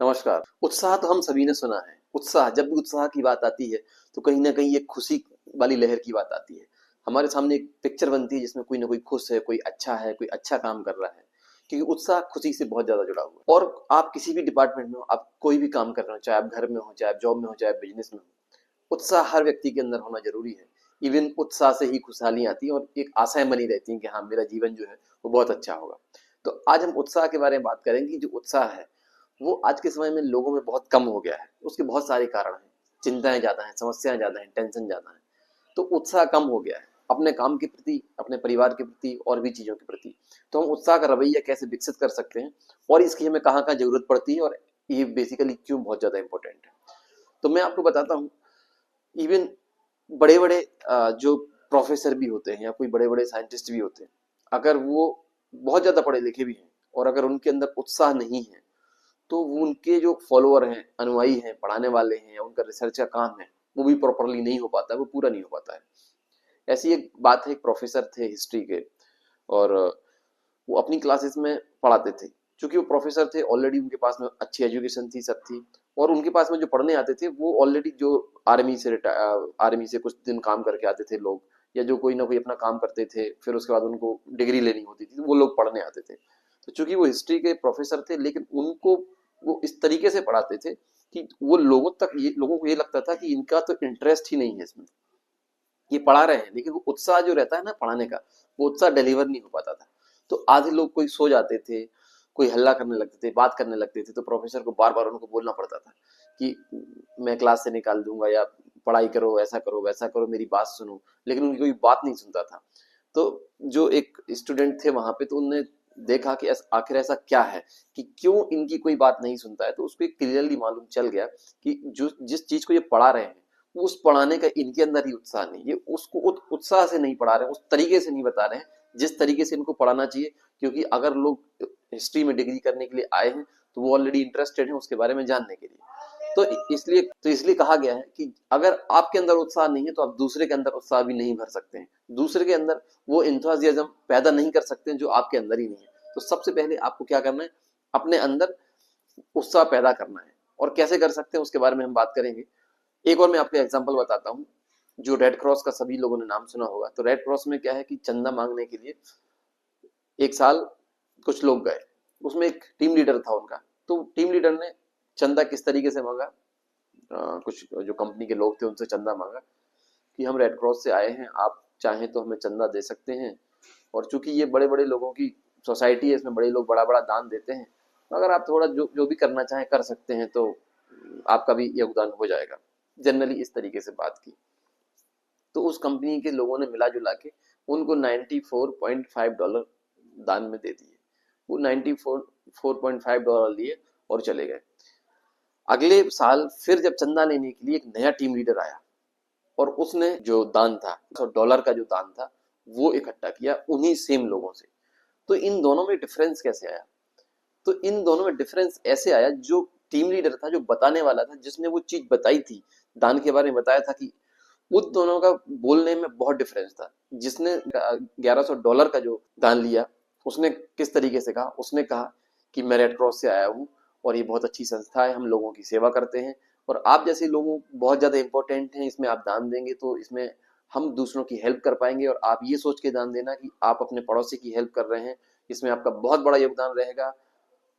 नमस्कार। उत्साह तो हम सभी ने सुना है। उत्साह, जब भी उत्साह की बात आती है तो कहीं न कहीं एक खुशी वाली लहर की बात आती है। हमारे सामने एक पिक्चर बनती है जिसमें कोई न कोई खुश है, कोई अच्छा काम कर रहा है। क्योंकि उत्साह खुशी से बहुत ज़्यादा जुड़ा हुआ है। और आप किसी भी डिपार्टमेंट में हो, आप कोई भी काम कर रहे हो, चाहे आप घर में हो, चाहे आप जॉब में हो, चाहे आप बिज़नेस में हो, उत्साह हर व्यक्ति के अंदर होना ज़रूरी है। इवन उत्साह से ही खुशहाली आती है और एक आशाएँ बनी रहती हैं कि हाँ, मेरा जीवन जो है वो बहुत अच्छा होगा। तो आज हम उत्साह के बारे में बात करेंगे कि जो उत्साह है वो आज के समय में लोगों में बहुत कम हो गया है। उसके बहुत सारे कारण हैं। चिंताएँ ज़्यादा हैं, समस्याएँ ज़्यादा हैं, टेंशन ज़्यादा है। तो उत्साह कम हो गया है, अपने काम के प्रति, अपने परिवार के प्रति और भी चीज़ों के प्रति। तो हम उत्साह का रवैया कैसे विकसित कर सकते हैं और इसकी हमें कहाँ-कहाँ ज़रूरत पड़ती है और ये बेसिकली क्यों बहुत ज़्यादा इम्पोर्टेंट है। तो मैं आपको बताता हूँ, इवन बड़े-बड़े जो प्रोफ़ेसर भी होते हैं या कोई बड़े-बड़े साइंटिस्ट भी होते हैं, अगर वो बहुत ज़्यादा पढ़े लिखे भी हैं और अगर उनके अंदर उत्साह नहीं है, तो वो उनके जो फॉलोअर हैं, अनुयायी हैं, पढ़ाने वाले हैं या उनका रिसर्च का काम है, वो भी प्रॉपरली नहीं हो पाता है, वो पूरा नहीं हो पाता है। ऐसी एक बात है, एक प्रोफेसर थे हिस्ट्री के और वो अपनी क्लासेस में पढ़ाते थे। चूंकि वो प्रोफेसर थे, ऑलरेडी उनके पास में अच्छी एजुकेशन थी, सब थी और उनके पास में जो पढ़ने आते थे वो ऑलरेडी जो आर्मी से कुछ दिन काम करके आते थे लोग, या जो कोई ना कोई अपना काम करते थे, फिर उसके बाद उनको डिग्री लेनी होती थी, वो लोग पढ़ने आते थे। तो चूंकि वो हिस्ट्री के प्रोफेसर थे, लेकिन उनको वो इस तरीके से पढ़ाते थे कि वो लोगों को ये लगता था कि इनका तो इंटरेस्ट ही नहीं है इसमें। ये पढ़ा रहे हैं लेकिन वो उत्साह जो रहता है ना पढ़ाने का, वो उत्साह डिलीवर नहीं हो पाता था। तो आधे लोग कोई सो जाते थे, कोई हल्ला करने लगते थे, बात करने लगते थे, तो प्रोफेसर को बार बार उनको बोलना पड़ता था कि मैं क्लास से निकाल दूंगा या पढ़ाई करो, ऐसा करो, वैसा करो, मेरी बात सुनो। लेकिन उनकी कोई बात नहीं सुनता था। तो जो एक स्टूडेंट थे वहां पे, तो उनने देखा कि आखिर ऐसा क्या है कि क्यों इनकी कोई बात नहीं सुनता है। तो उसको क्लियरली मालूम चल गया कि जो जिस चीज को ये पढ़ा रहे हैं, उस पढ़ाने का इनके अंदर ही उत्साह नहीं, ये उसको उत्साह से नहीं पढ़ा रहे हैं, उस तरीके से नहीं बता रहे हैं जिस तरीके से इनको पढ़ाना चाहिए। क्योंकि अगर लोग हिस्ट्री में डिग्री करने के लिए आए हैं तो वो ऑलरेडी इंटरेस्टेड हैं उसके बारे में जानने के लिए। तो इसलिए कहा गया है कि अगर आपके अंदर उत्साह नहीं है तो आप दूसरे के अंदर उत्साह भी नहीं भर सकते हैं, दूसरे के अंदर वो इंथुजियाज्म पैदा नहीं कर सकते हैं जो आपके अंदर ही नहीं है। तो सबसे पहले आपको क्या करना है, अपने अंदर उत्साह पैदा करना है। और कैसे कर सकते हैं उसके बारे में हम बात करेंगे। एक और मैं आपको एग्जांपल बताता हूँ। जो रेड क्रॉस का सभी लोगों ने नाम सुना होगा, तो रेड क्रॉस में क्या है कि चंदा मांगने के लिए एक साल कुछ लोग गए। उसमें एक टीम लीडर था उनका। तो टीम लीडर ने चंदा किस तरीके से मांगा, कुछ जो कंपनी के लोग थे उनसे चंदा मांगा कि हम रेड क्रॉस से आए हैं, आप चाहें तो हमें चंदा दे सकते हैं। और चूंकि ये बड़े बड़े लोगों की सोसाइटी है, इसमें बड़े लोग बड़ा बड़ा दान देते हैं, तो अगर आप थोड़ा जो जो भी करना चाहें कर सकते हैं, तो आपका भी योगदान हो जाएगा। जनरली इस तरीके से बात की। तो उस कंपनी के लोगों ने मिला जुला के उनको $94.5 दान में दे दिए। वो 94.5 लिए और चले गए। अगले साल फिर जब चंदा लेने के लिए एक नया टीम लीडर आया और उसने जो दान था, $100 का जो दान था, वो इकट्ठा किया उन्हीं सेम लोगों से। तो इन दोनों में डिफरेंस कैसे आया? तो इन दोनों में डिफरेंस ऐसे आया, जो टीम लीडर था, जो बताने वाला था, जिसने वो चीज बताई थी, दान के बारे में बताया था, कि उन दोनों का बोलने में बहुत डिफरेंस था। जिसने $1100 का जो दान लिया, उसने किस तरीके से कहा, उसने कहा कि मैं रेड क्रॉस से आया हूँ और ये बहुत अच्छी संस्था है, हम लोगों की सेवा करते हैं और आप जैसे लोगों बहुत ज्यादा इंपॉर्टेंट हैं, इसमें आप दान देंगे तो इसमें हम दूसरों की हेल्प कर पाएंगे। और आप ये सोच के दान देना कि आप अपने पड़ोसी की हेल्प कर रहे हैं, इसमें आपका बहुत बड़ा योगदान रहेगा।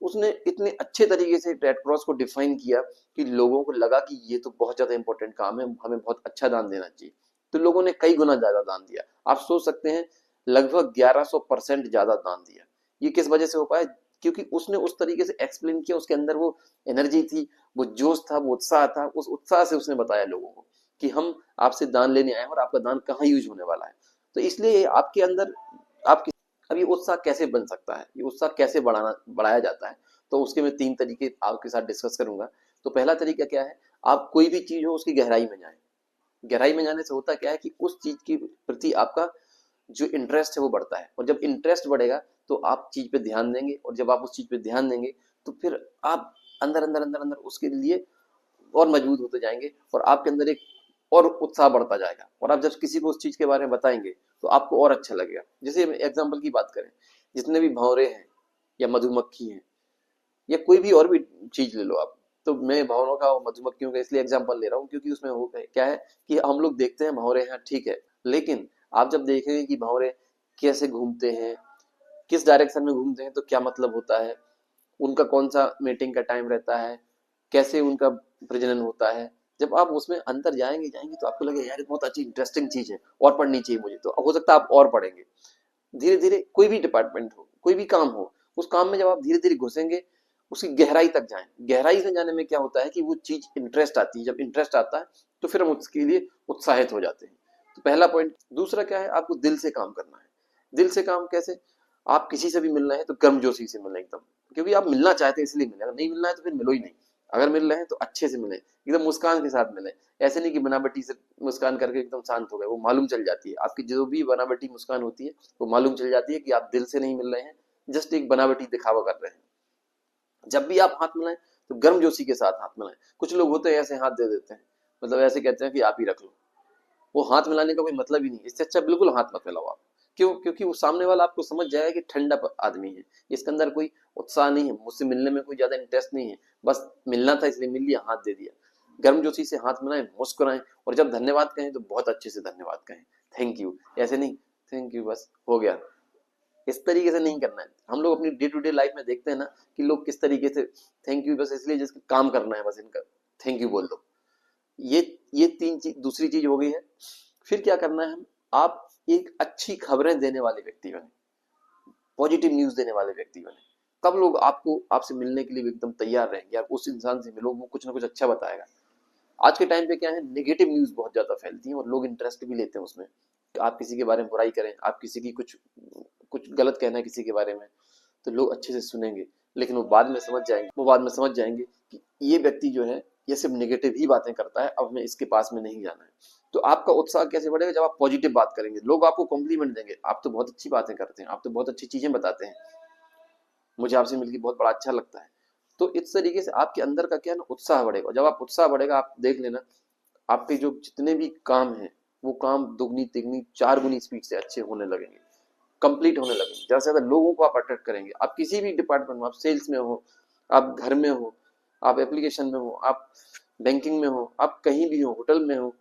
उसने इतने अच्छे तरीके से रेड क्रॉस को डिफाइन किया कि लोगों को लगा कि ये तो बहुत ज्यादा इंपॉर्टेंट काम है, हमें बहुत अच्छा दान देना चाहिए। तो लोगों ने कई गुना ज्यादा दान दिया। आप सोच सकते हैं, लगभग 1100% ज्यादा दान दिया। ये किस वजह से हो पाया? क्योंकि उसने उस तरीके से एक्सप्लेन किया, उसके अंदर वो एनर्जी थी, वो जोश था, वो उत्साह था। उस उत्साह से उसने बताया लोगों को कि हम आपसे दान लेने आए और आपका दान कहाँ यूज होने वाला है। तो इसलिए आपके अंदर आपकी अब ये उत्साह कैसे बन सकता है, ये उत्साह कैसे बढ़ाया जाता है, तो उसके मैं 3 तरीके आपके साथ डिस्कस करूंगा। तो पहला तरीका क्या है, आप कोई भी चीज हो उसकी गहराई में जाएं। गहराई में जाने से होता क्या है कि उस चीज के प्रति आपका जो इंटरेस्ट है वो बढ़ता है, और जब इंटरेस्ट बढ़ेगा तो आप चीज पे ध्यान देंगे, और जब आप उस चीज पे ध्यान देंगे तो फिर आप अंदर अंदर अंदर अंदर उसके लिए और मजबूत होते जाएंगे, और आपके अंदर एक और उत्साह बढ़ता जाएगा। और आप जब किसी को उस चीज के बारे में बताएंगे तो आपको और अच्छा लगेगा। जैसे एग्जाम्पल की बात करें, जितने भी भंवरे हैं या मधुमक्खी हैं, या कोई भी और भी चीज ले लो आप। तो मैं भंवरों का और मधुमक्खियों का इसलिए एग्जांपल ले रहा हूँ क्योंकि उसमें हो क्या है कि हम लोग देखते हैं भंवरे हैं, ठीक है, लेकिन आप जब देखेंगे कि भंवरे कैसे घूमते हैं, किस डायरेक्शन में घूमते हैं, तो क्या मतलब होता है, उनका कौन सा मेटिंग का टाइम रहता है, कैसे उनका प्रजनन होता है, जब आप उसमें अंदर जाएंगे जाएंगे तो आपको लगेगा यार ये बहुत अच्छी इंटरेस्टिंग चीज है और पढ़नी चाहिए मुझे, तो हो सकता है आप और पढ़ेंगे। धीरे धीरे कोई भी डिपार्टमेंट हो, कोई भी काम हो, उस काम में जब आप धीरे धीरे घुसेंगे, उसकी गहराई तक जाएं, गहराई से जाने में क्या होता है कि वो चीज इंटरेस्ट आती है, जब इंटरेस्ट आता है तो फिर हम उसके लिए उत्साहित हो जाते हैं। तो पहला पॉइंट। दूसरा क्या है, आपको दिल से काम करना है। दिल से काम कैसे, आप किसी से भी मिलना है तो गर्मजोशी से मिलना एकदम, क्योंकि आप मिलना चाहते हैं इसलिए मिले, अगर नहीं मिलना है तो फिर मिलो ही नहीं। अगर मिल रहे हैं तो अच्छे से मिले, एकदम मुस्कान के साथ मिले, ऐसे नहीं कि बनावटी से मुस्कान करके एकदम शांत हो गए, वो मालूम चल जाती है आपकी जो भी बनावटी मुस्कान होती है, वो मालूम चल जाती है कि आप दिल से नहीं मिल रहे हैं, जस्ट एक बनावटी दिखावा कर रहे हैं। जब भी आप हाथ मिलाएं तो गर्मजोशी के साथ हाथ मिलाएं। कुछ लोग होते हैं ऐसे हाथ दे देते हैं, मतलब ऐसे कहते हैं कि आप ही रख लो, वो हाथ मिलाने का कोई मतलब ही नहीं। इससे अच्छा बिल्कुल हाथ मत मिलाओ आप। क्यों? क्योंकि वो सामने वाला आपको समझ जाएगा कि ठंडा आदमी है, इसके अंदर कोई उत्साह नहीं है, मुझसे मिलने में कोई ज्यादा इंटरेस्ट नहीं है, बस मिलना था इसलिए मिल लिया, हाथ दे दिया। गर्मजोशी से हाथ मिलाएं, मुस्कुराएं, और जब धन्यवाद कहें तो बहुत अच्छे से धन्यवाद कहें, थैंक यू, ऐसे नहीं थैंक यू बस हो गया। इस तरीके से नहीं करना है। हम लोग अपनी डे टू डे लाइफ में देखते हैं ना कि लोग किस तरीके से थैंक यू बस इसलिए जिसका काम करना है बस इनका थैंक यू बोल दो। ये ये तीन चीज, दूसरी चीज हो गई है। फिर क्या करना है, हम आप एक अच्छी खबरें देने वाले व्यक्ति बने, पॉजिटिव न्यूज देने वाले व्यक्ति बने। कब लोग आपको आपसे मिलने के लिए एकदम तैयार रहेंगे, आप उस इंसान से मिलो, वो कुछ ना कुछ अच्छा बताएगा। आज के टाइम पे क्या है, नेगेटिव न्यूज बहुत ज्यादा फैलती है और लोग इंटरेस्ट भी लेते हैं उसमें। आप किसी के बारे में बुराई करें, आप किसी की कुछ कुछ गलत कहना है किसी के बारे में, तो लोग अच्छे से सुनेंगे, लेकिन वो बाद में समझ जाएंगे कि ये व्यक्ति जो है ये सिर्फ नेगेटिव ही बातें करता है, अब हमें इसके पास में नहीं जाना है। तो आपका उत्साह कैसे बढ़ेगा, जब आप पॉजिटिव बात करेंगे, लोग आपको कॉम्प्लीमेंट देंगे, आप तो बहुत अच्छी बातें करते हैं, आप तो बहुत अच्छी चीजें बताते हैं, मुझे आपसे मिलकर बहुत बड़ा अच्छा लगता है। तो इस तरीके से आपके अंदर का क्या है ना, उत्साह बढ़ेगा। जब आप उत्साह बढ़ेगा, आप देख लेना आपके जो जितने भी काम हैं वो काम दुगनी तिगनी चार गुनी स्पीड से अच्छे होने लगेंगे, कंप्लीट होने लगेंगे। ज्यादा से ज्यादा लोगों को आप अट्रैक्ट करेंगे। आप किसी भी डिपार्टमेंट में, आप सेल्स में हो, आप घर में हो, आप एप्लीकेशन में हो, आप बैंकिंग में हो, आप कहीं भी हो, होटल में हो,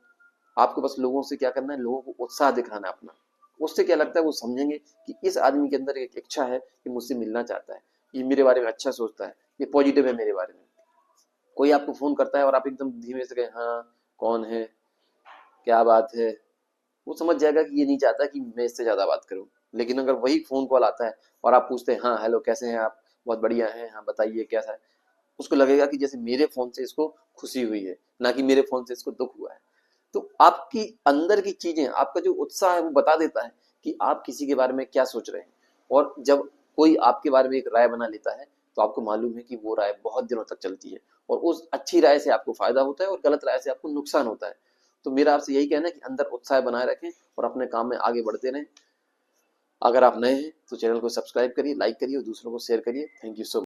आपको बस लोगों से क्या करना है, लोगों को उत्साह दिखाना है अपना। उससे क्या लगता है, वो समझेंगे कि इस आदमी के अंदर एक इच्छा है कि मुझसे मिलना चाहता है, ये मेरे बारे में अच्छा सोचता है, ये पॉजिटिव है मेरे बारे में। कोई आपको फोन करता है और आप एकदम धीमे से कहें हाँ कौन है, क्या बात है, वो समझ जाएगा कि ये नहीं चाहता कि मैं इससे ज्यादा बात करूं। लेकिन अगर वही फोन कॉल आता है और आप पूछते हैं हाँ हेलो कैसे हैं आप, बहुत बढ़िया हैं, हाँ बताइए कैसा है, उसको लगेगा कि जैसे मेरे फोन से इसको खुशी हुई है, ना कि मेरे फोन से इसको दुख हुआ है। तो आपकी अंदर की चीजें, आपका जो उत्साह है वो बता देता है कि आप किसी के बारे में क्या सोच रहे हैं। और जब कोई आपके बारे में एक राय बना लेता है तो आपको मालूम है कि वो राय बहुत दिनों तक चलती है, और उस अच्छी राय से आपको फायदा होता है और गलत राय से आपको नुकसान होता है। तो मेरा आपसे यही कहना है कि अंदर उत्साह बनाए रखें और अपने काम में आगे बढ़ते रहें। अगर आप नए हैं तो चैनल को सब्सक्राइब करिए, लाइक करिए और दूसरों को शेयर करिए। Thank you so much.